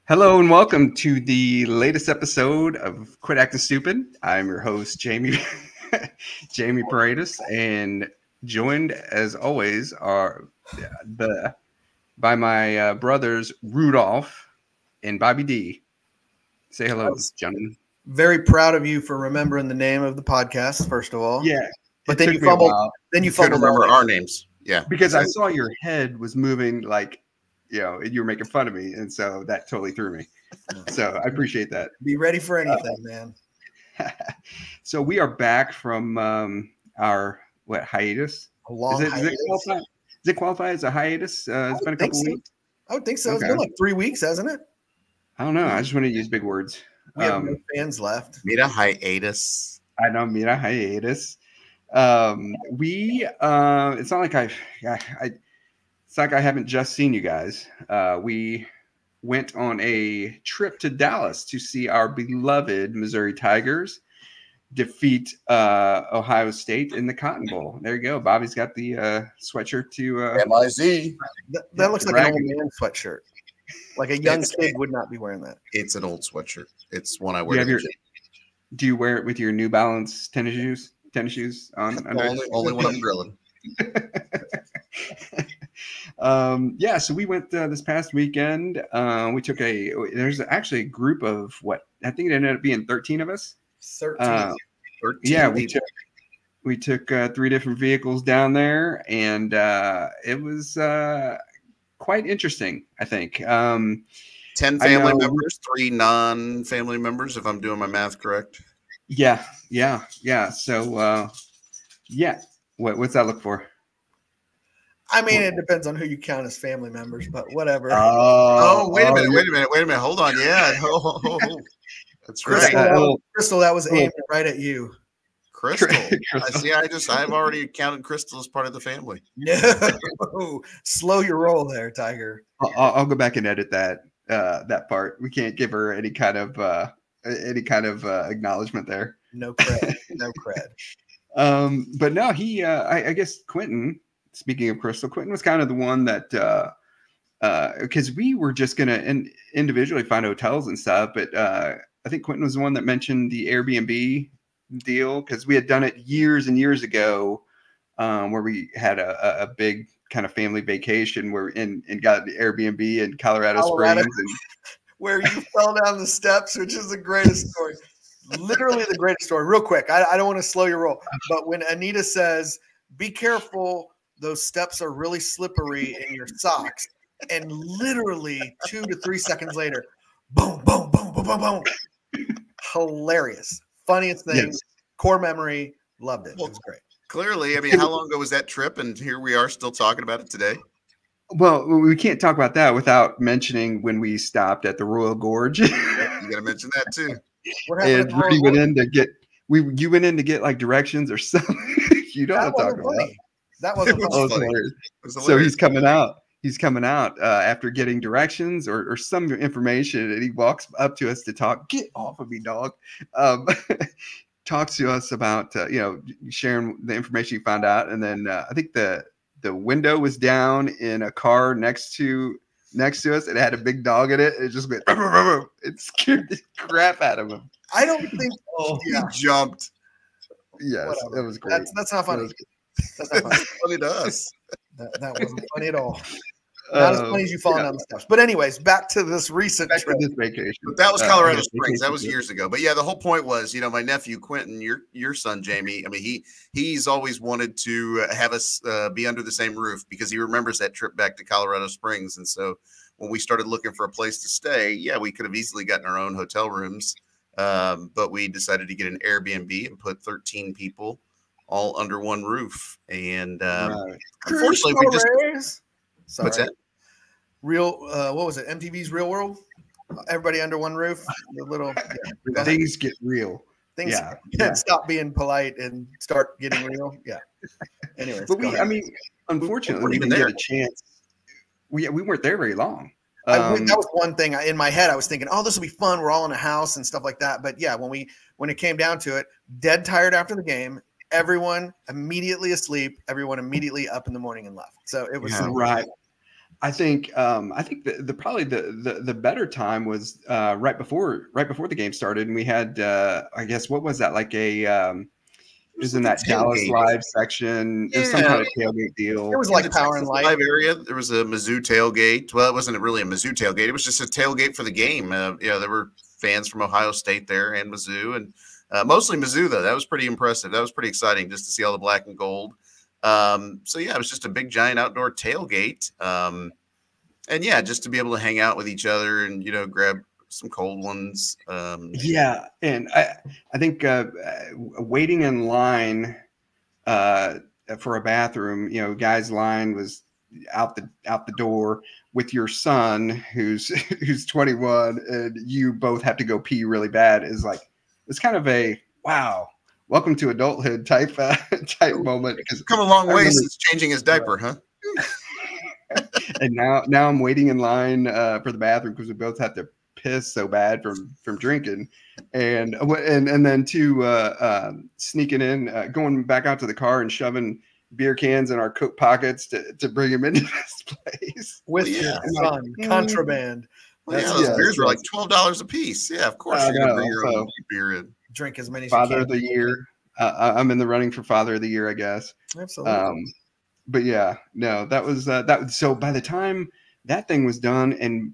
Hello and welcome to the latest episode of Quit Acting Stupid. I'm your host, Jamie Jamie Paredes, and joined as always are by my brothers Rudolph and Bobby D. Say I hello, was gentlemen. very proud of you for remembering the name of the podcast, first of all. Yeah, But it then took you me a fumbled. while Then you Could fumbled remember all our names. Yeah. because I saw your head was moving like you were making fun of me, and so that totally threw me. So I appreciate that. Be ready for anything, man. So we are back from our hiatus? A long Does hiatus. it qualify as a hiatus? It's been a couple so. weeks. I would think so. It's Okay. been like 3 weeks, hasn't it? I don't know. I just want to use big words. We have no fans left. Mira hiatus. I know, mira hiatus. It's not like it's like I haven't just seen you guys. We went on a trip to Dallas to see our beloved Missouri Tigers defeat Ohio State in the Cotton Bowl. There you go. Bobby's got the sweatshirt to M-I-Z. That looks like an old man sweatshirt. Like a young kid would not be wearing that. It's an old sweatshirt. It's one I wear to the gym. Do you wear it with your New Balance tennis shoes on? Only when I'm grilling. Yeah, so we went this past weekend. We took there's actually a group of I think it ended up being 13 of us. 13. 13 Yeah, people. we took 3 different vehicles down there, and it was quite interesting, I think. 10 family members, 3 non-family members, if I'm doing my math correct. Yeah. So, what's that look for? I mean, it depends on who you count as family members, but whatever. Wait a minute. Hold on. Yeah. That's right. Crystal, that was aimed right at you. Crystal. I've already counted Crystal as part of the family. No. Slow your roll there, Tiger. I'll go back and edit that part. We can't give her any kind of acknowledgement there. No cred. But no, I guess Quentin, speaking of Crystal, Quentin was kind of the one that because we were just gonna individually find hotels and stuff, but I think Quentin was the one that mentioned the Airbnb deal, because we had done it years and years ago, where we had a big kind of family vacation and got the Airbnb in Colorado Springs, and where you fell down the steps, which is the greatest story. Literally the greatest story. Real quick, I don't want to slow your roll, but when Anita says, "Be careful, those steps are really slippery in your socks," and literally 2 to 3 seconds later, boom, boom, boom, boom, boom, boom. Hilarious. Funniest thing. Yes. Core memory. Loved it. It was great. Clearly, I mean, how long ago was that trip? And here we are still talking about it today. Well, we can't talk about that without mentioning when we stopped at the Royal Gorge. You got to mention that too. And Rudy went in to get you went in to get like directions or something. You know what I'm talking about. That wasn't funny. So he's coming out. He's coming out after getting directions or some information, and he walks up to us to talk. Get off of me, dog. Talks to us about sharing the information he found out, and then I think the window was down in a car next to us. It had a big dog in it. It just went. It scared the crap out of him. I don't think. He jumped. Yes, whatever. It was great. That's not funny. That's not funny. Funny to us. That wasn't funny at all. Not as funny as you falling down the steps. But anyways, back to this recent trip. To this vacation. But that was Colorado Springs. That was years ago. But yeah, the whole point was, my nephew Quentin, your son Jamie. I mean, he's always wanted to have us be under the same roof because he remembers that trip back to Colorado Springs. And so when we started looking for a place to stay, yeah, we could have easily gotten our own hotel rooms, but we decided to get an Airbnb and put 13 people all under one roof. And unfortunately, we just. Sorry. What's that? What was it? MTV's Real World? Everybody under one roof? The little things get real. Things stop being polite and start getting real. Yeah. Anyways. But unfortunately, we didn't get a chance. We weren't there very long. That was one thing in my head. I was thinking, this will be fun. We're all in a house and stuff like that. But yeah, when it came down to it, dead tired after the game, everyone immediately asleep, everyone immediately up in the morning and left. So it was right. I think the probably the better time was right before the game started, and we had I guess what was that, like a it was in like that Dallas Live section. It was some kind of tailgate deal. It was In like the Power and Texas Light Live area. There was a Mizzou tailgate. Well, it wasn't really a Mizzou tailgate. It was just a tailgate for the game. There were fans from Ohio State there and Mizzou, and mostly Mizzou though. That was pretty impressive. That was pretty exciting just to see all the black and gold. So yeah, it was just a big giant outdoor tailgate. And yeah, just to be able to hang out with each other and grab some cold ones. Yeah, and I think waiting in line for a bathroom, guys' line was out the door with your son who's 21, and you both have to go pee really bad. It's kind of a wow, welcome to adulthood type moment. Because come a long way since changing his diaper, huh? And now I'm waiting in line for the bathroom because we both have to piss so bad from drinking, and then sneaking in, going back out to the car and shoving beer cans in our coat pockets to bring them into this place with your son, contraband. Well, those beers were like $12 a piece. Yeah, of course you're gonna bring your own beer in. Drink as many as Father you can. of the year. I'm in the running for Father of the Year, I guess. Absolutely. But yeah, no, that was so by the time that thing was done and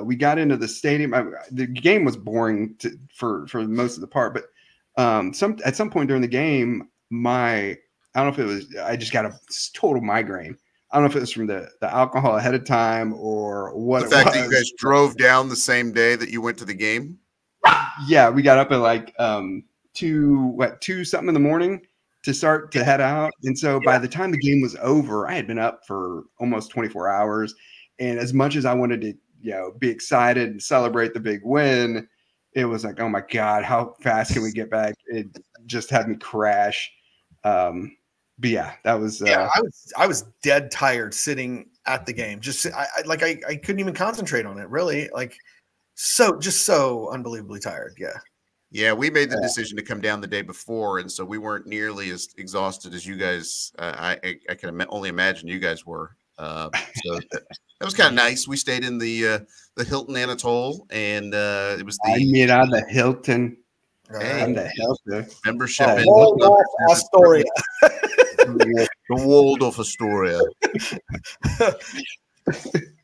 we got into the stadium, the game was boring for most of the part, but at some point during the game, I don't know if it was, I just got a total migraine. I don't know if it was from the alcohol ahead of time or what. The fact that you guys drove down the same day that you went to the game. Yeah, we got up at like 2 something in the morning to start to head out. And so by the time the game was over, I had been up for almost 24 hours. And as much as I wanted to, be excited and celebrate the big win, it was like, oh my God, how fast can we get back? It just had me crash. But yeah, that was, I was dead tired sitting at the game. Just I couldn't even concentrate on it really. Like just so unbelievably tired. Yeah. Yeah, we made the decision to come down the day before, and so we weren't nearly as exhausted as you guys. I can only imagine you guys were. So that was kind of nice. We stayed in the Hilton Anatole, and it was the the Hilton. Hey, the Hilton membership. Waldorf Astoria. The Waldorf Astoria.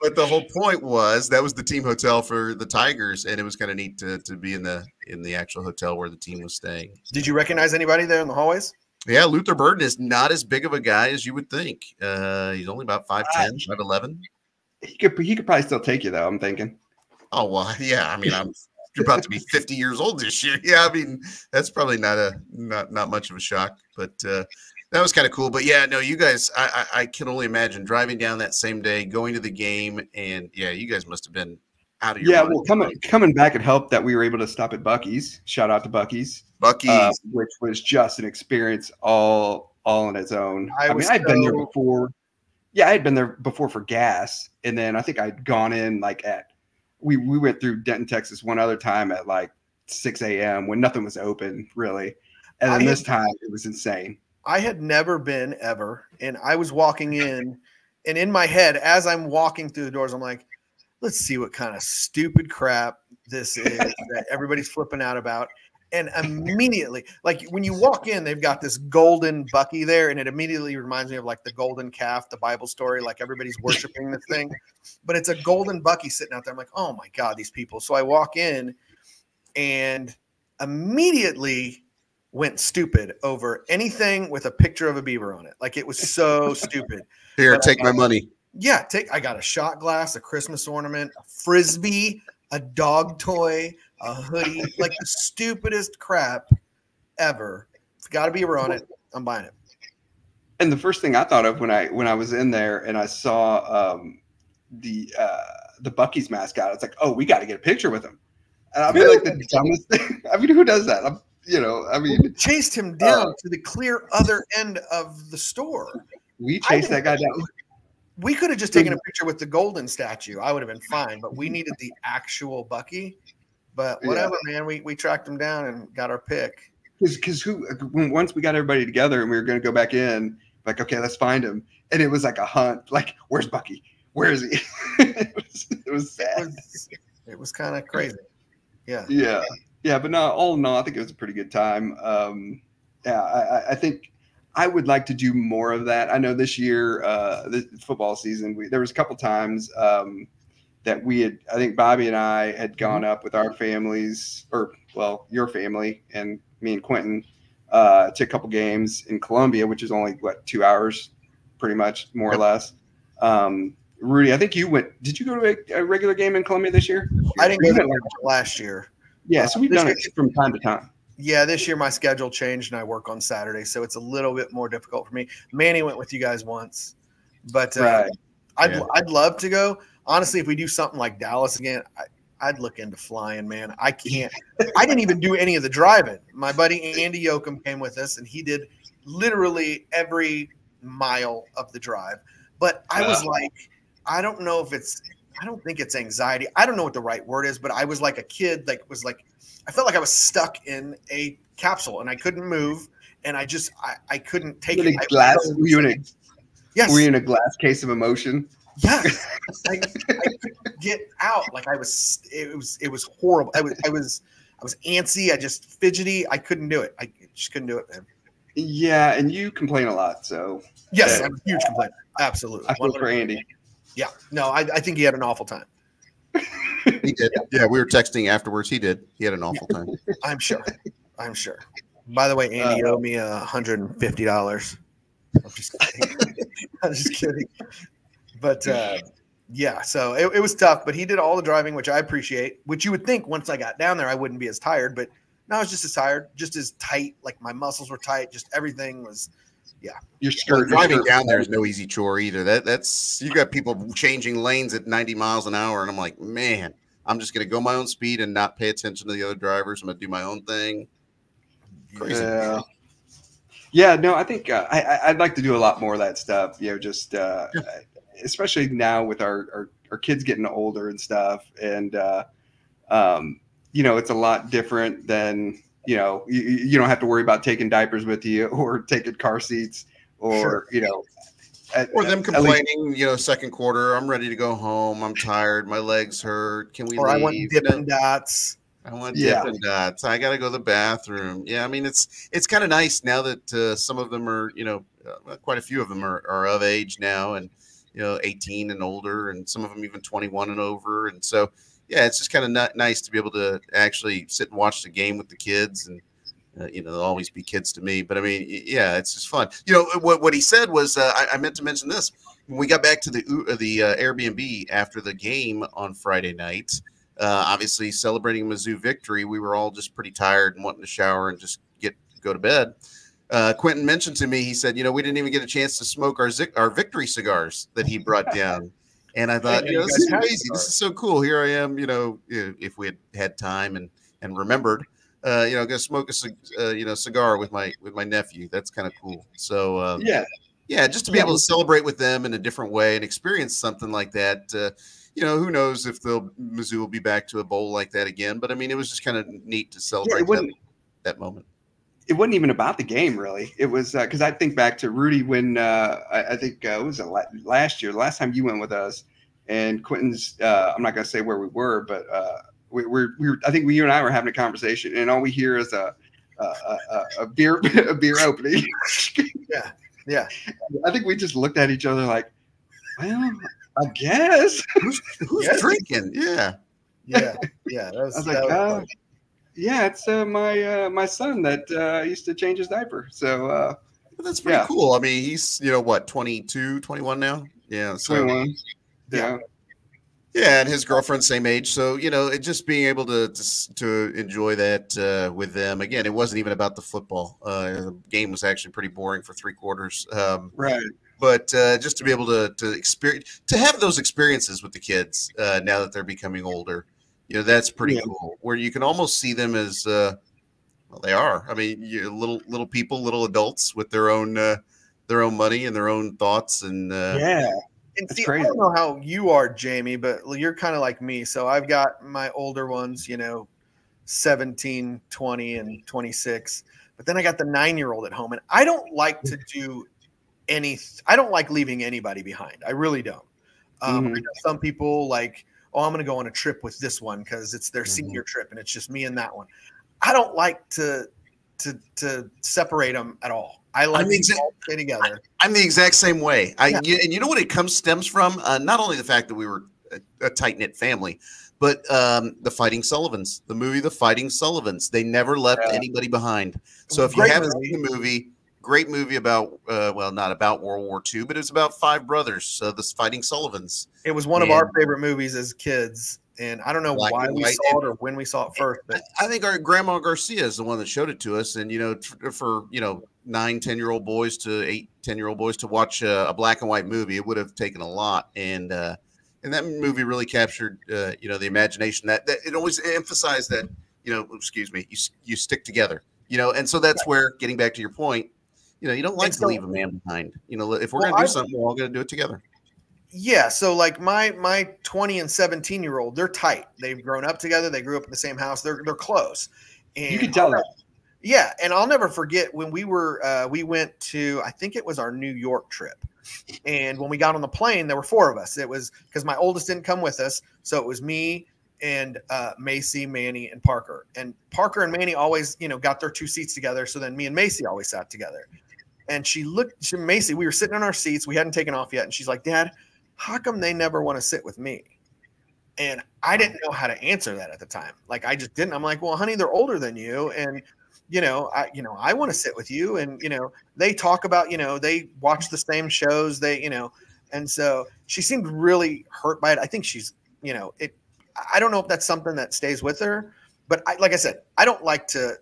But the whole point was that was the team hotel for the Tigers, and it was kind of neat to be in the actual hotel where the team was staying. Did you recognize anybody there in the hallways? Yeah, Luther Burden is not as big of a guy as you would think. He's only about 5'10", 5'11". He could probably still take you though, I'm thinking. Oh well, yeah. I mean, you're about to be 50 years old this year. Yeah, I mean that's probably not much of a shock, but. That was kind of cool, but yeah, no, you guys, I can only imagine driving down that same day, going to the game, and yeah, you guys must have been out of your mind. Well, coming back, it helped that we were able to stop at Buc-ee's. Shout out to Buc-ee's, which was just an experience all on its own. I mean, I'd been there before. Yeah, I had been there before for gas, and then I think I'd gone in we went through Denton, Texas one other time at like 6 a.m. when nothing was open really, and then this time it was insane. I had never been ever, and I was walking in, and in my head, as I'm walking through the doors, I'm like, let's see what kind of stupid crap this is that everybody's flipping out about. And immediately, like when you walk in, they've got this golden Bucky there, and it immediately reminds me of like the golden calf, the Bible story, like everybody's worshiping this thing. But it's a golden Bucky sitting out there. I'm like, oh my God, these people. So I walk in and immediately went stupid over anything with a picture of a beaver on it. Like it was so stupid. Here, take my money. Yeah, I got a shot glass, a Christmas ornament, a Frisbee, a dog toy, a hoodie, like the stupidest crap ever. It's got a beaver on it. I'm buying it. And the first thing I thought of when I was in there and I saw the Buc-ee's mascot, it's like, oh, we got to get a picture with him. And I feel like the dumbest thing. I mean, who does that? We chased him down to the clear other end of the store. We chased that guy down. We could have just taken a picture with the golden statue. I would have been fine, but we needed the actual Bucky. But whatever, man. We tracked him down and got our pick. Because once we got everybody together and we were going to go back in, like, okay, let's find him. And it was like a hunt. Like, where's Bucky? where is he? It was sad. It was kind of crazy. Yeah. Yeah. But no, all in all, I think it was a pretty good time. I think I would like to do more of that. I know this year, the football season, there was a couple times that I think Bobby and I had gone up with our families, or well, your family and me and Quentin, to a couple games in Columbia, which is only 2 hours, pretty much, more or less. Rudy, I think you went. Did you go to a regular game in Columbia this year? I didn't go to last year. Yeah, so we've done it from time to time. Yeah, this year my schedule changed and I work on Saturday, so it's a little bit more difficult for me. Manny went with you guys once, but I'd love to go. Honestly, if we do something like Dallas again, I'd look into flying, man. I can't. I didn't even do any of the driving. My buddy Andy Yoakum came with us, and he did literally every mile of the drive. But I was like, I don't know if it's – I don't think it's anxiety. I don't know what the right word is, but I was like a kid that was like – I felt like I was stuck in a capsule, and I couldn't move, and I couldn't take it. Yes. Were you in a glass case of emotion? Yes, I couldn't get out. Like it was horrible. I was antsy. I just fidgety. I couldn't do it. I just couldn't do it, man. Yeah, and you complain a lot, so yes, I'm a huge complainer. Absolutely. I feel for Andy. Yeah, no, I think he had an awful time. He did. Yeah, we were texting afterwards. He did. He had an awful time. I'm sure. By the way, Andy owed me $150. I'm just kidding. But yeah, so it was tough, but he did all the driving, which I appreciate, which you would think once I got down there, I wouldn't be as tired, but no, I was just as tired, just as tight. Like my muscles were tight. Just everything was, yeah. Driving down there is no easy chore either. That's you got people changing lanes at 90 miles an hour. And I'm like, man, I'm just going to go my own speed and not pay attention to the other drivers. I'm going to do my own thing. Crazy. Yeah, no, I think I'd like to do a lot more of that stuff, just especially now with our kids getting older and stuff. And, it's a lot different than, you don't have to worry about taking diapers with you or taking car seats or, or them complaining, second quarter, I'm ready to go home. I'm tired. My legs hurt. Can we leave? I want Dippin' Dots. I want Dippin' Dots. I got to go to the bathroom. Yeah, I mean, it's kind of nice now that some of them are, quite a few of them are of age now and, 18 and older, and some of them even 21 and over. And so, yeah, it's just kind of nice to be able to actually sit and watch the game with the kids. And, they'll always be kids to me. But, I mean, yeah, it's just fun. What he said was I meant to mention this. When we got back to the Airbnb after the game on Friday night, obviously celebrating Mizzou victory, we were all just pretty tired and wanting to shower and just go to bed. Quentin mentioned to me, he said, we didn't even get a chance to smoke our victory cigars that he brought down. And I thought, this is crazy. This is so cool. Here I am, if we had time and remembered, going to smoke a cigar with my nephew. That's kind of cool. So, yeah, just to be able to celebrate with them in a different way and experience something like that. Who knows if Mizzou will be back to a bowl like that again. But, I mean, it was just kind of neat to celebrate that moment. It wasn't even about the game, really. It was because I think back to Rudy when I think it was last year, the last time you went with us, and Quentin's. I'm not going to say where we were, but we were. I think you and I were having a conversation, and all we hear is a beer opening. Yeah. I think we just looked at each other like, well, I guess who's drinking? Yeah. Yeah, it's my son that used to change his diaper. So that's pretty cool. I mean, he's 22, 21 now. Yeah, so 21. Yeah. Yeah, and his girlfriend's same age. So it just being able to enjoy that with them. Again, it wasn't even about the football. The game was actually pretty boring for 3 quarters. Right. But just to be able to have those experiences with the kids now that they're becoming older. That's pretty cool. Where you can almost see them as, they are. I mean, little people, little adults with their own money and their own thoughts, and And see, I don't know how you are, Jamie, but you're kind of like me. So I've got my older ones, 17, 20, and 26. But then I got the 9-year-old at home, and I don't like to do I don't like leaving anybody behind. I really don't. I know some people like, oh, I'm going to go on a trip with this one because it's their senior trip and it's just me and that one. I don't like to separate them at all. I like to all stay together. I'm the exact same way. And you know what it stems from? Not only the fact that we were a tight-knit family, but the Fighting Sullivans, the movie The Fighting Sullivans, they never left anybody behind. So if you haven't seen the movie, great movie about, well, not about World War II, but it's about 5 brothers, the Fighting Sullivans. It was one of our favorite movies as kids. And I don't know why we saw it or when we saw it first. But I think our Grandma Garcia is the one that showed it to us. And, for 9, 10-year-old boys to 8, 10-year-old boys to watch a black and white movie, it would have taken a lot. And that movie really captured, the imagination that it always emphasized that, you stick together, and so that's where, getting back to your point, you don't like to leave a man behind. If we're going to do something, we're all going to do it together. Yeah. So like my 20 and 17-year-old, they're tight. They've grown up together. They grew up in the same house. They're close. And you can tell that. Yeah. And I'll never forget when we went to, I think it was our New York trip. And when we got on the plane, there were 4 of us. It was because my oldest didn't come with us. So it was me and Macy, Manny, and Parker. And Parker and Manny always, got their 2 seats together. So then me and Macy always sat together. And Macy, we were sitting in our seats. We hadn't taken off yet. And she's like, Dad, how come they never want to sit with me? And I didn't know how to answer that at the time. Like, I just didn't. I'm like, well, honey, they're older than you. And, I want to sit with you. And, they talk about, they watch the same shows, and so she seemed really hurt by it. I think she's, I don't know if that's something that stays with her, but like I said, I don't like to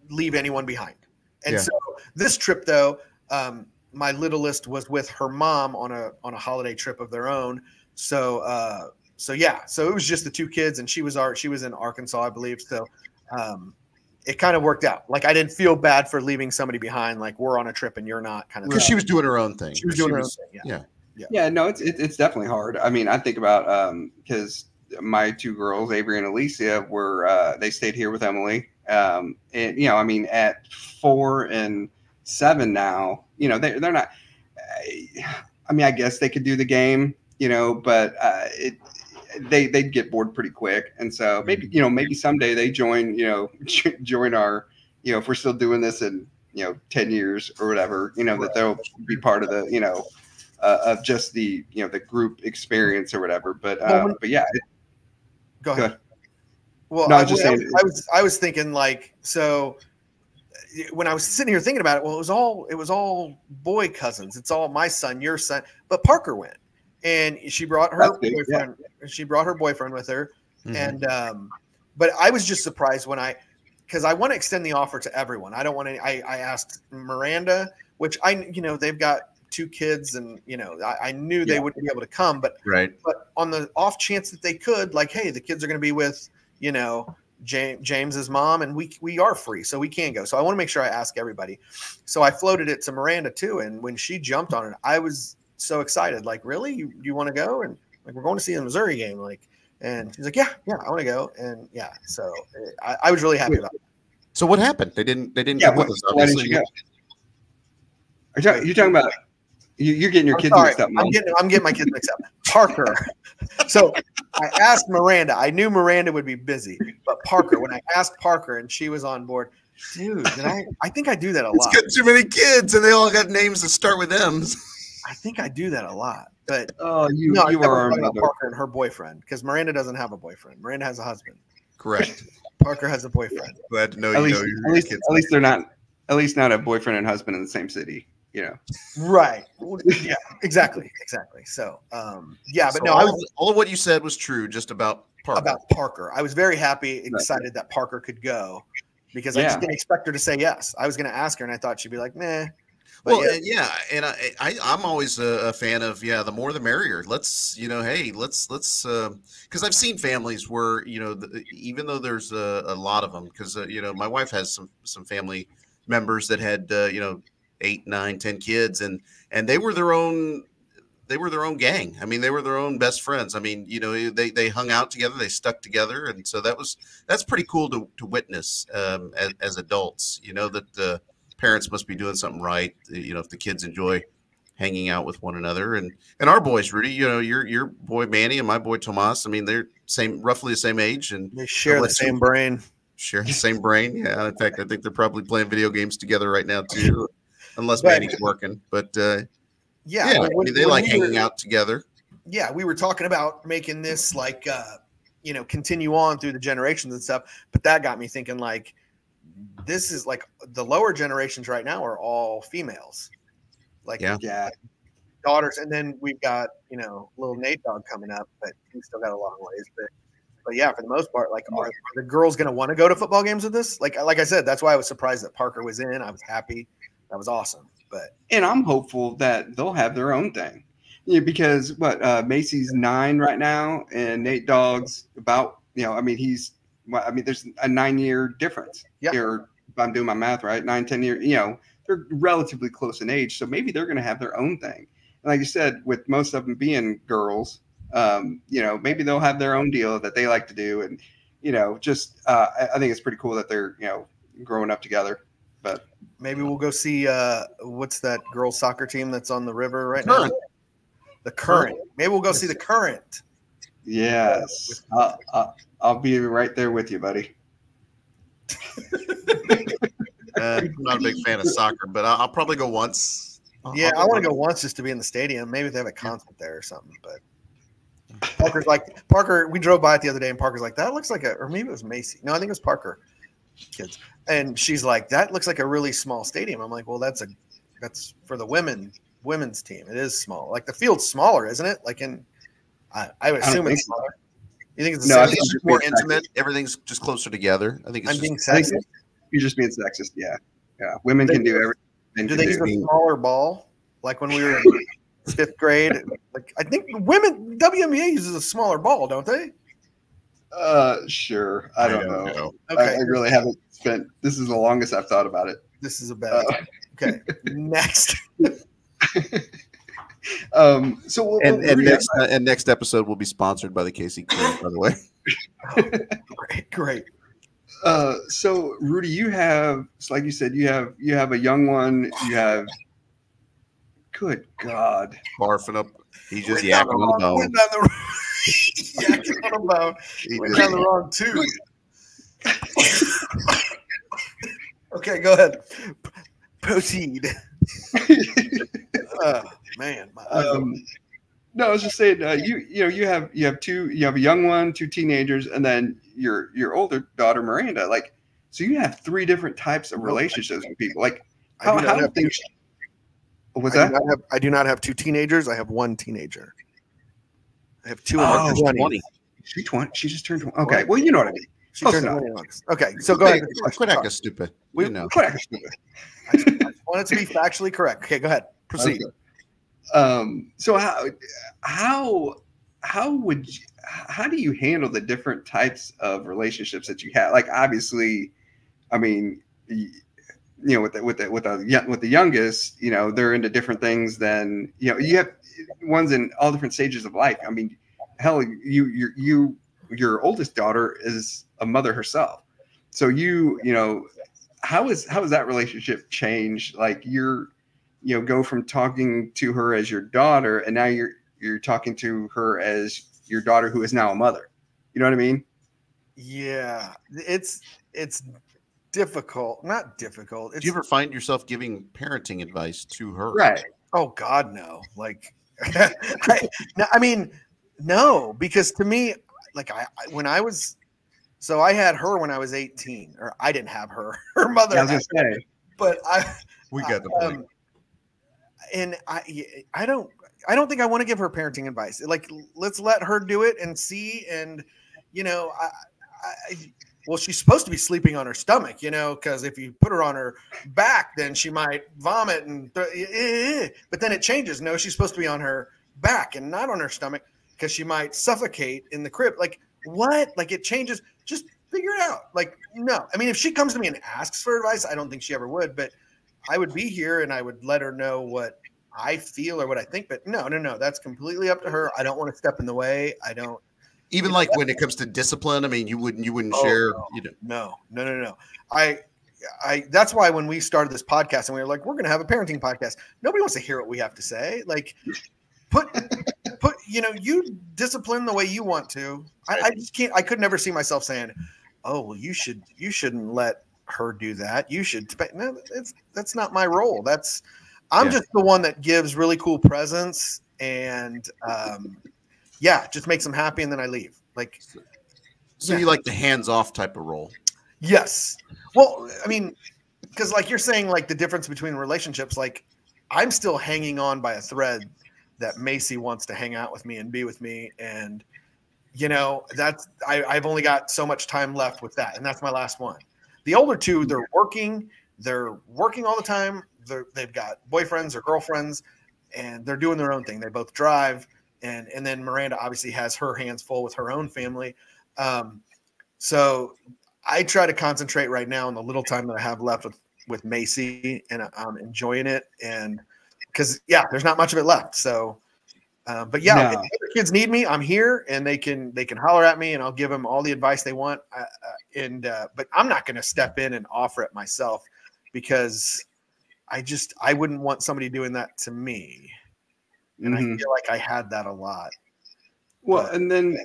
leave anyone behind. And so this trip though, my littlest was with her mom on a holiday trip of their own. So it was just the 2 kids, and she was in Arkansas, I believe. So, it kind of worked out. Like, I didn't feel bad for leaving somebody behind. Like, we're on a trip and you're not, kind of. Because she was doing her own thing. She was doing her own thing. Yeah. No, it's definitely hard. I mean, I think about because my 2 girls, Avery and Alicia, they stayed here with Emily. And I mean, at 4 and 7 now, they're not. I mean, I guess they could do the game, but they'd get bored pretty quick. And so maybe someday they join our, if we're still doing this in 10 years or whatever, that they'll be part of the of just the the group experience or whatever. But yeah. Go ahead. Well, no, I was thinking, like, so when I was sitting here thinking about it, well, it was all boy cousins. It's all my son, your son, but Parker went, and she brought her boyfriend. Yeah. She brought her boyfriend with her, and but I was just surprised because I want to extend the offer to everyone. I don't want to. I asked Miranda, which they've got 2 kids, and I knew they wouldn't be able to come, but on the off chance that they could, like, hey, the kids are going to be with James's mom, and we are free, so we can go. So I want to make sure I ask everybody. So I floated it to Miranda too, and when she jumped on it, I was so excited. Like, really, you want to go? And like, we're going to see the Missouri game, like, and she's like, yeah, I want to go, and so I was really happy about it. So what happened? They didn't come with us, obviously. You're talking about you're getting your kids mixed up, Mom. I'm getting my kids mixed up. Parker. So I asked Miranda. I knew Miranda would be busy, but Parker. When I asked Parker and she was on board, dude, I think I do that a lot. It's got too many kids, and they all got names that start with M's. I think I do that a lot, but you are about Parker and her boyfriend, because Miranda doesn't have a boyfriend. Miranda has a husband. Correct. Parker has a boyfriend. Glad to know at least they're not. At least not a boyfriend and husband in the same city. Right. Yeah, exactly. So, but no, all of what you said was true just about Parker. I was very happy, excited that Parker could go, because I just didn't expect her to say yes. I was going to ask her, and I thought she'd be like, meh. But and I'm always a fan of the more the merrier. Let's because I've seen families where even though there's a lot of them, because my wife has some family members that had 8, 9, 10 kids, and they were their own gang. I mean, they were their own best friends. I mean, they hung out together, they stuck together, and so that's pretty cool to witness as adults. That the parents must be doing something right. If the kids enjoy hanging out with one another. And our boys, Rudy, you know, your boy Manny and my boy Tomas, I mean, they're roughly the same age, and they share the same brain. Share the same brain. Yeah. In fact, I think they're probably playing video games together right now too, unless Manny's working. But yeah, I mean, they like hanging out together. Yeah, we were talking about making this like you know, continue on through the generations and stuff. But that got me thinking, like, this is like the lower generations right now are all females. Like, daughters, and then we've got, you know, little Nate Dogg coming up, but he's still got a long ways. But yeah, for the most part, like, are the girls going to want to go to football games with this? Like I said, that's why I was surprised that Parker was in. I was happy. That was awesome. And I'm hopeful that they'll have their own thing. Yeah, because Macy's 9 right now, and Nate Dogg's about, you know, I mean, there's a 9-year difference here. If I'm doing my math right, 9-10 years, you know, they're relatively close in age. So maybe they're going to have their own thing. And like you said, with most of them being girls, you know, maybe they'll have their own deal that they like to do. And, you know, just, I think it's pretty cool that they're, you know, growing up together. But maybe we'll go see, what's that girls soccer team that's on the river right now? The Current. Maybe we'll go see the Current. Yes. I'll be right there with you, buddy. I'm not a big fan of soccer, but I'll probably go once. I want to go once just to be in the stadium. Maybe they have a concert there or something. But Parker, we drove by it the other day, and Parker's like, that looks like or maybe it was Macy. No, I think it was Parker kids. And she's like, that looks like a really small stadium. I'm like, well, that's for the women's team. It is small. Like, the field's smaller, isn't it? Like, I would assume it's smaller. You think it's the same? I think it's just more intimate. Everything's just closer together. I think it's being sexist. You're just being sexist. Yeah. Women can do everything. Do they use a smaller ball? Like when we were in 5th grade? Like, I think WNBA uses a smaller ball, don't they? Sure. I don't know. Okay. I really haven't spent. This is the longest I've thought about it. This is a bad. Okay. Next. So next episode will be sponsored by the KC Cream, by the way. Great. So Rudy, you have, like you said, you have a young one. You have, good God, barfing up. He's just yakking on the bone. Yakking on the bone. Went down the wrong tooth. Okay, go ahead. Proceed. Man. No, I was just saying, you have a young one, 2 teenagers, and then your older daughter Miranda. Like, so you have 3 different types of relationships with people. Like, how do things? What's that? I do not have 2 teenagers. I have 1 teenager. I have 2 in their 20s. She's 20. She just turned 20. Okay, well, you know what I mean. She turned 20 in August. Okay, so go ahead. Quit acting stupid. Quit acting stupid. I just want it to be factually correct. Okay, go ahead. Proceed. Okay. So how do you handle the different types of relationships that you have? Like, obviously, I mean, you know, with the youngest, you know, they're into different things than, you know, you have ones in all different stages of life. I mean, hell, your oldest daughter is a mother herself. So you know, how is that relationship changed? Like, go from talking to her as your daughter, and now you're talking to her as your daughter who is now a mother. You know what I mean? Yeah, it's difficult. Not difficult. Do you ever find yourself giving parenting advice to her? Right. Oh God, no. Like, I mean, no, because to me, like I had her when I was 18, or I didn't have her. Her mother. I was gonna say, but we got the point. And I don't think I want to give her parenting advice. Like, let's let her do it and see. And, you know, well, she's supposed to be sleeping on her stomach, you know, because if you put her on her back, then she might vomit but then it changes. No, she's supposed to be on her back and not on her stomach because she might suffocate in the crib. Like, what? Like, it changes. Just figure it out. Like, no. I mean, if she comes to me and asks for advice, I don't think she ever would, but I would be here and I would let her know what I feel or what I think. But no. That's completely up to her. I don't want to step in the way. I don't. Even like when it comes to discipline, I mean, you wouldn't share. No. You know. No. that's why when we started this podcast and we were like, we're going to have a parenting podcast, nobody wants to hear what we have to say. Like put, you discipline the way you want to. I just can't, I could never see myself saying, oh, well, you shouldn't let her do that. You should, no, that's not my role. I'm just the one that gives really cool presents and, just makes them happy. And then I leave. Like, so you like the hands-off type of role? Yes. Well, I mean, because like you're saying, like the difference between relationships, like I'm still hanging on by a thread that Macy wants to hang out with me and be with me. And, I've only got so much time left with that. And that's my last one. The older two, they're working all the time. They've got boyfriends or girlfriends and they're doing their own thing. They both drive. And then Miranda obviously has her hands full with her own family. So I try to concentrate right now on the little time that I have left with Macy, and I'm enjoying it. And because there's not much of it left. So, if the kids need me, I'm here, and they can holler at me, and I'll give them all the advice they want. But I'm not going to step in and offer it myself because I wouldn't want somebody doing that to me. And I feel like I had that a lot. Well, and then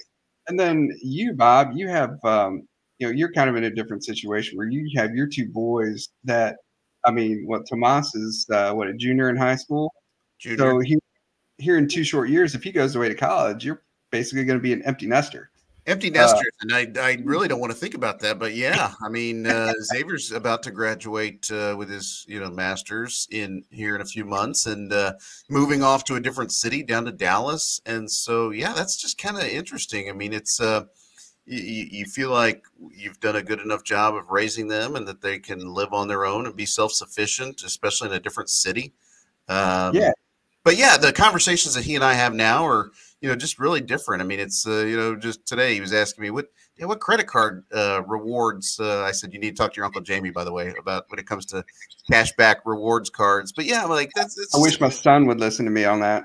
you, Bob, you have. You're kind of in a different situation where you have your two boys that, Tomas is, a junior in high school. Junior. So here in 2 short years, if he goes away to college, you're basically going to be an empty nester. Empty nesters. And I really don't want to think about that, but Xavier's about to graduate with his, master's here in a few months and moving off to a different city down to Dallas. And so, that's just kind of interesting. I mean, it's, you feel like you've done a good enough job of raising them and that they can live on their own and be self-sufficient, especially in a different city. But the conversations that he and I have now are, just really different. I mean, it's, just today he was asking me what credit card rewards. I said, you need to talk to your Uncle Jamie, by the way, about when it comes to cashback rewards cards. But that's I wish my son would listen to me on that.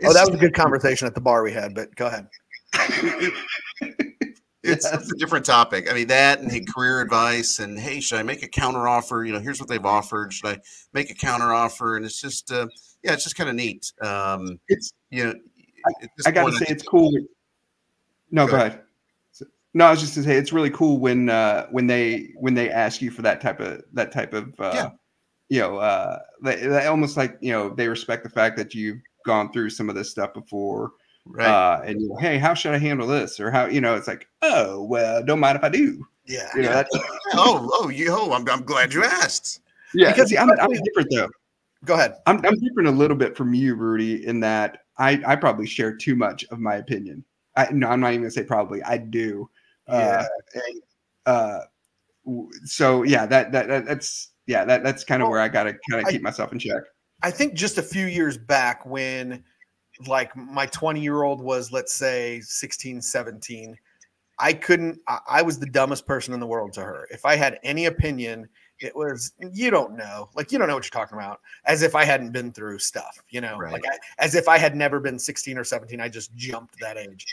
That was a good conversation at the bar we had, but go ahead. It's a different topic. I mean, that and career advice and, hey, should I make a counter offer? Here's what they've offered. Should I make a counter offer? And it's just, it's just kind of neat. I got to say it's cool. No, go ahead. No, I was just going to say it's really cool when they ask you for that type of they almost like, they respect the fact that you've gone through some of this stuff before. Right. And hey, how should I handle this? Or how, it's like, oh, well, don't mind if I do. Yeah. That's, I'm glad you asked. Yeah. Because I'm different though. Go ahead. I'm different a little bit from you, Rudy, in that I probably share too much of my opinion. I'm not even gonna say probably. I do. That's kind of where I gotta kind of keep myself in check. I think just a few years back when like my 20-year-old was, let's say 16, 17, I was the dumbest person in the world to her. If I had any opinion, it was, you don't know what you're talking about, as if I hadn't been through stuff, right. like as if I had never been 16 or 17, I just jumped that age.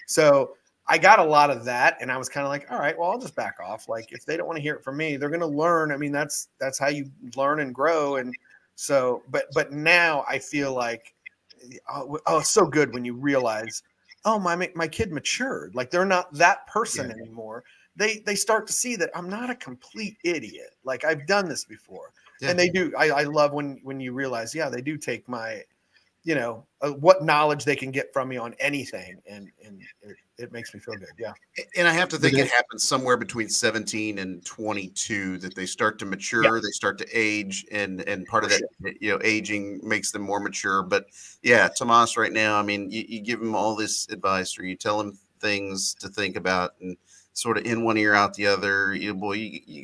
So I got a lot of that. And I was kind of like, all right, well, I'll just back off. Like if they don't want to hear it from me, they're going to learn. I mean, that's how you learn and grow. And so, but now I feel like, it's so good when you realize, oh, my kid matured. Like they're not that person anymore. They start to see that I'm not a complete idiot. Like I've done this before. Yeah. And they do. I love when you realize, they do take my, what knowledge they can get from me on anything. And it makes me feel good. Yeah. And I have to think it happens somewhere between 17 and 22 that they start to mature, they start to age, and part of that, aging makes them more mature. But Tomas right now, I mean, you give him all this advice or you tell him things to think about and sort of in one ear out the other. You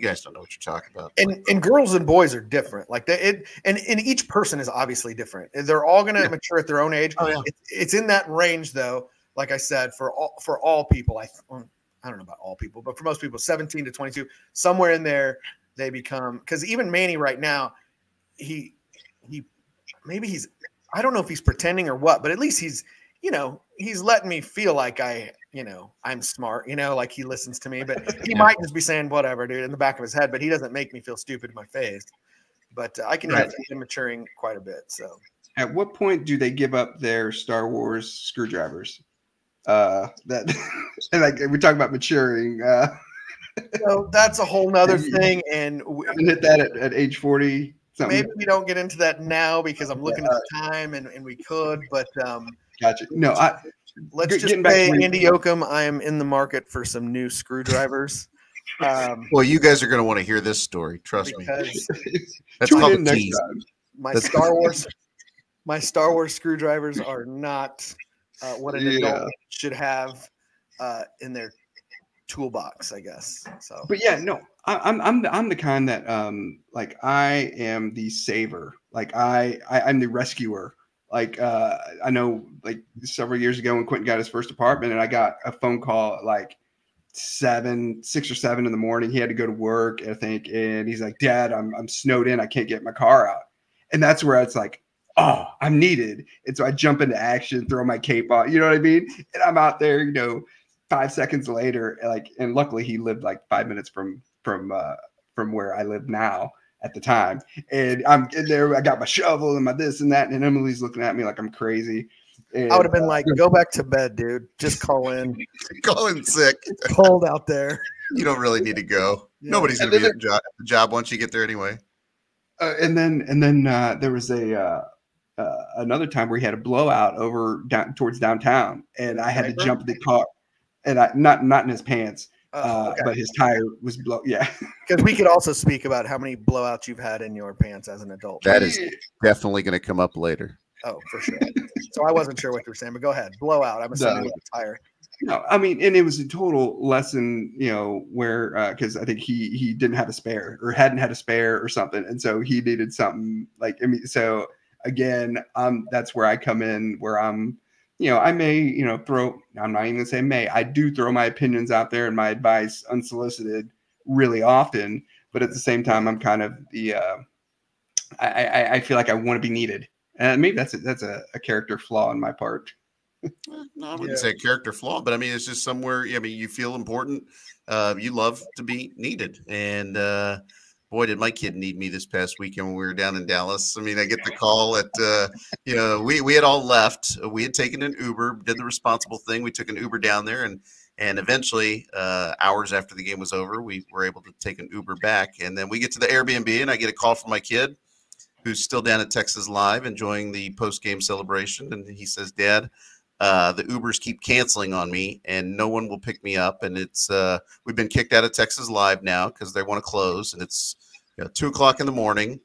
guys don't know what you're talking about. And girls and boys are different. Like and each person is obviously different. They're all going to mature at their own age. Oh, yeah. It's in that range though. Like I said, for all people, I don't know about all people, but for most people, 17 to 22, somewhere in there, they become, because even Manny right now, he maybe he's, I don't know if he's pretending or what, but at least he's letting me feel like I you know, I'm smart, you know, like he listens to me, but he might just be saying whatever, dude, in the back of his head, but he doesn't make me feel stupid in my face. But I can see him maturing quite a bit. So at what point do they give up their Star Wars screwdrivers? That and like we talk about maturing. So that's a whole nother thing. And we hit that at age 40. Something. Maybe we don't get into that now because I'm looking at the time and we could, but gotcha. No, let's just say, Andy Yoakum, I am in the market for some new screwdrivers. Well, you guys are going to want to hear this story. Trust me. That's called a tease. My Star Wars screwdrivers are not what an adult should have in their toolbox, I guess. So, but yeah, no, I'm the kind that like I am the saver. Like I'm the rescuer. Like I know, like several years ago when Quentin got his first apartment, and I got a phone call at like 6 or 7 in the morning. He had to go to work, I think, and he's like, "Dad, I'm snowed in. I can't get my car out." And that's where it's like, oh, I'm needed. And so I jump into action, throw my cape on. You know what I mean? And I'm out there, you know. 5 seconds later, like, and luckily he lived like 5 minutes from where I live now at the time. And I'm in there, I got my shovel and my this and that, and Emily's looking at me like I'm crazy. And, I would have been like, go back to bed, dude. Just call in. Call in sick. It's cold out there. You don't really need to go. Yeah. Nobody's going to be at the job once you get there anyway. And then there was another time where he had a blowout over towards downtown, and I had to jump in the car. And not in his pants, but his tire was blown. Yeah, because we could also speak about how many blowouts you've had in your pants as an adult. That is definitely going to come up later. Oh, for sure. So I wasn't sure what you were saying, but go ahead. Blowout. I'm assuming with the tire. No, I mean, and it was a total lesson, you know, where because I think he didn't have a spare or hadn't had a spare or something, and so he needed something like. I mean, so again, that's where I come in, where I'm. You know, I may, you know, I'm not even gonna say may, I do throw my opinions out there and my advice unsolicited really often, but at the same time, I'm kind of the, I feel like I want to be needed. And maybe that's a character flaw on my part. No, I wouldn't say a character flaw, but I mean, it's just somewhere, I mean, you feel important. You love to be needed. And, boy, did my kid need me this past weekend when we were down in Dallas. I mean, I get the call at, you know, we had all left. We had taken an Uber, did the responsible thing. We took an Uber down there, and eventually, hours after the game was over, we were able to take an Uber back. And then we get to the Airbnb, and I get a call from my kid, who's still down at Texas Live enjoying the post-game celebration. And he says, "Dad, the Ubers keep canceling on me, and no one will pick me up. And it's we've been kicked out of Texas Live now because they want to close, and it's 2 o'clock in the morning."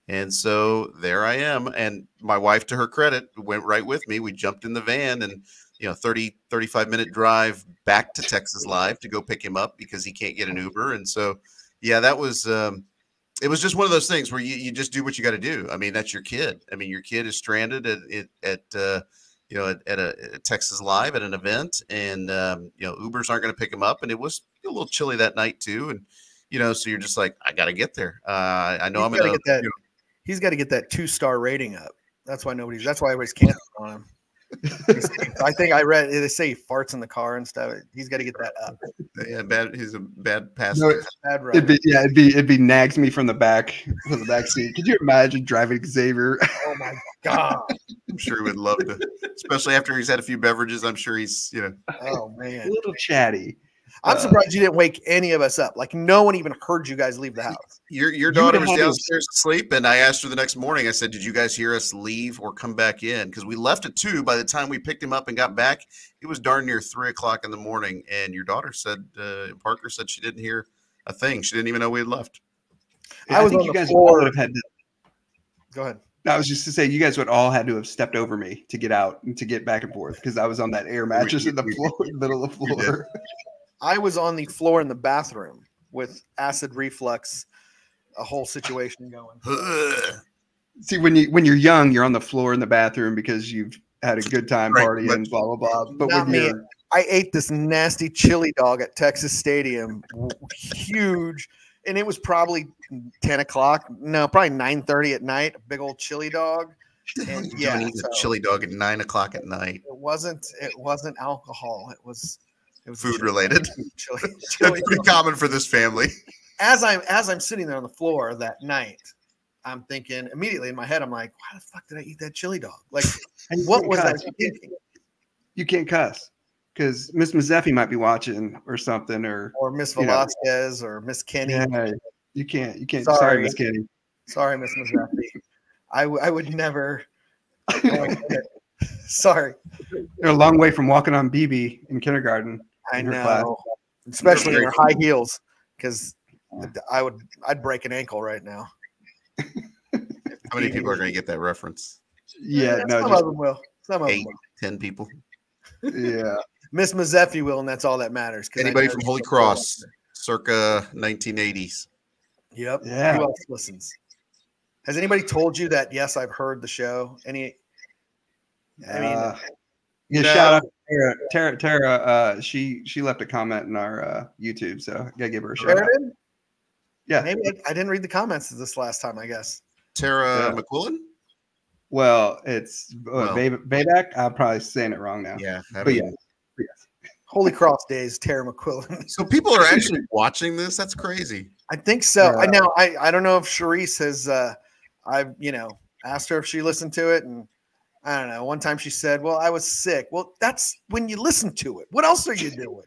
And so there I am. And my wife, to her credit, went right with me. We jumped in the van, and 35-minute drive back to Texas Live to go pick him up because he can't get an Uber. And so, yeah, that was it was just one of those things where you just do what you got to do. I mean, that's your kid. I mean, your kid is stranded at a Texas Live at an event, and Ubers aren't going to pick him up. And it was a little chilly that night too, and so you're just like, I got to get there. I know I'm going to get that. He's got to get that 2-star rating up. That's why everybody's canceling on him. I think I read they say he farts in the car and stuff. He's got to get that up. Yeah, he's a bad passenger. Bad rider. It'd be nags me from the back seat. Could you imagine driving Xavier? Oh my God. I'm sure he would love to, especially after he's had a few beverages. I'm sure he's Oh man, a little chatty. I'm surprised you didn't wake any of us up. Like no one even heard you guys leave the house. Your daughter was downstairs asleep, and I asked her the next morning. I said, "Did you guys hear us leave or come back in?" Because we left at 2. By the time we picked him up and got back, it was darn near 3 o'clock in the morning. And your daughter said, Parker said she didn't hear a thing. She didn't even know we had left. I think you guys all would have had to. Go ahead. I was just to say, you guys would all had to have stepped over me to get out and to get back and forth because I was on that air mattress in the middle of the floor. I was on the floor in the bathroom with acid reflux, a whole situation going. See, when you're young, you're on the floor in the bathroom because you've had a good time partying and blah blah blah. But when I ate this nasty chili dog at Texas Stadium, huge, and it was probably 10 o'clock. No, probably 9:30 at night. A big old chili dog. And a chili dog at 9 o'clock at night. It wasn't alcohol. It was It was Food related. Chili That's pretty common for this family. As I'm sitting there on the floor that night, I'm thinking immediately in my head, I'm like, why the fuck did I eat that chili dog? Like, what was I thinking? You can't cuss because Miss Mazeppi might be watching or something, or Miss Velasquez or Miss Kenny. Yeah, you can't. Sorry, Miss Kenny. Sorry, Miss Mazeppi. I would never. Sorry. They're a long way from walking on BB in kindergarten. I know, especially in her high heels, because I'd break an ankle right now. How many people are going to get that reference? Yeah, no, some of them will. Some of 8, them will. 10 people. Yeah, Miss Mazeppi will, and that's all that matters. Anybody from Holy Cross, circa 1980s. Yep. Yeah. Who else listens? Has anybody told you that? Yes, I've heard the show. I mean, no. Shout out to Tara. Tara, she left a comment in our YouTube, so I gotta give her a shout out. Yeah, maybe I didn't read the comments this last time. I guess Tara McQuillan. Well, it's Babak. I'm probably saying it wrong now. Yeah, yes. Holy Cross Days, Tara McQuillan. So people are actually watching this. That's crazy. I think so. I don't know if Charisse has. I've asked her if she listened to it, and I don't know. One time she said, "Well, I was sick." Well, that's when you listen to it. What else are you doing?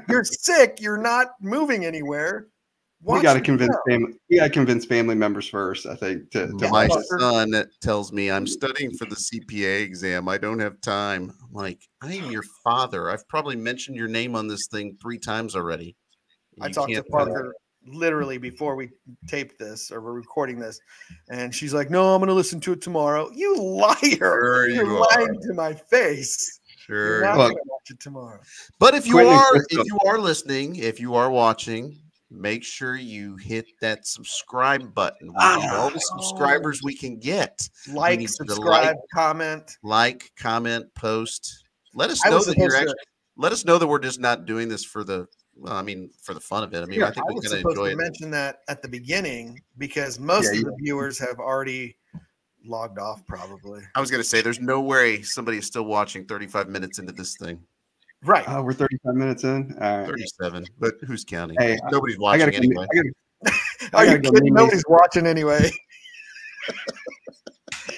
You're sick. You're not moving anywhere. We got to convince family. We got to convince family members first. I think. My son tells me I'm studying for the CPA exam. I don't have time. I'm like, I am your father. I've probably mentioned your name on this thing 3 times already. I talked to Parker literally before we taped this, or we're recording this, and she's like, "No, I'm going to listen to it tomorrow." You liar! Sure You're lying to my face. Sure. You're not going to watch it tomorrow. But if you are listening, if you are watching, make sure you hit that subscribe button. We need all the subscribers we can get. Like, subscribe, comment, post. Let us know that you're actually. Let us know that we're just not doing this for the. Well, I mean, for the fun of it. I mean, I think we're going to enjoy it. Mention that at the beginning because most of the viewers have already logged off. Probably. I was going to say, there's no way somebody is still watching 35 minutes into this thing. Right. Oh, we're 35 minutes in. 37, but who's counting? Hey, nobody's watching anyway. Are you kidding? Nobody's watching anyway.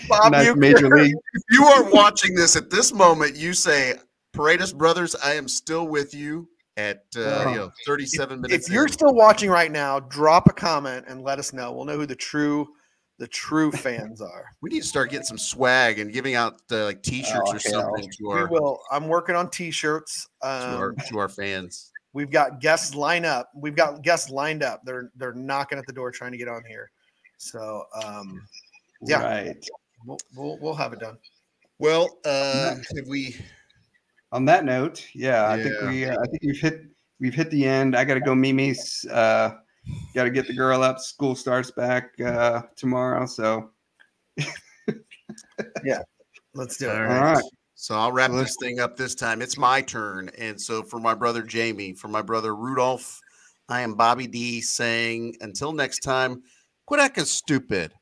Bob, Major League. If you are watching this at this moment, you say, Paredes Brothers, I am still with you at 37 minutes. If you're still watching right now, drop a comment and let us know. We'll know who the true fans are. We need to start getting some swag and giving out like T-shirts or something to our. We will. I'm working on T-shirts to our fans. We've got guests lined up. They're knocking at the door trying to get on here. So yeah, right. We'll have it done. Well, have we? On that note, I think we've hit the end. I got to go. Mimi's got to get the girl up. School starts back tomorrow, so yeah, let's do it. All right. So I'll wrap this thing up this time. It's my turn, and so for my brother Jamie, for my brother Rudolph, I am Bobby D saying until next time, quit acting stupid.